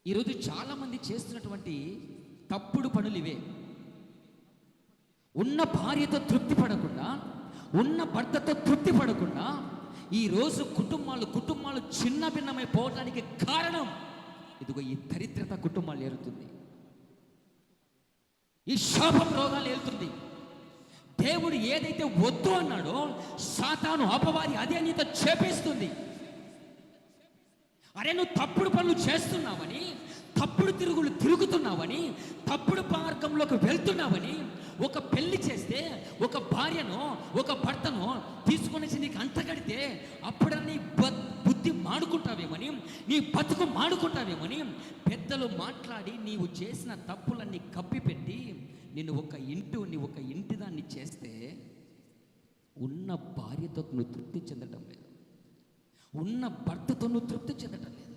ఈరోజు చాలామంది చేస్తున్నటువంటి తప్పుడు పనులు ఇవే. ఉన్న భార్యతో తృప్తి పడకుండా, ఉన్న భర్తతో తృప్తి పడకుండా ఈరోజు కుటుంబాలు చిన్న భిన్నమైపోవడానికి కారణం ఇదిగో ఈ దరిద్రత కుటుంబాలు ఏరుతుంది, ఈ శాపం రోగాలు ఏలుతుంది. దేవుడు ఏదైతే వద్దు అన్నాడో సాతాను అపవాది అదే నీతో చేపేస్తుంది. అరే నువ్వు తప్పుడు పనులు చేస్తున్నావని, తప్పుడు తిరుగుతున్నావని, తప్పుడు మార్గంలోకి వెళ్తున్నావని, ఒక పెళ్లి చేస్తే ఒక భార్యను ఒక భర్తను తీసుకొనేసి నీకు అంటగడితే అప్పుడు నీ బుద్ధి మాడుకుంటావేమని, నీ బతుకు మాడుకుంటావేమని పెద్దలు మాట్లాడి నీవు చేసిన తప్పులన్నీ కప్పిపెట్టి నీ ఒక ఇంటి దాన్ని చేస్తే ఉన్న భార్యతో నువ్వు తృప్తి చెందటం లేదు, ఉన్న భర్తతో నువ్వు తృప్తి చెందటం లేదు.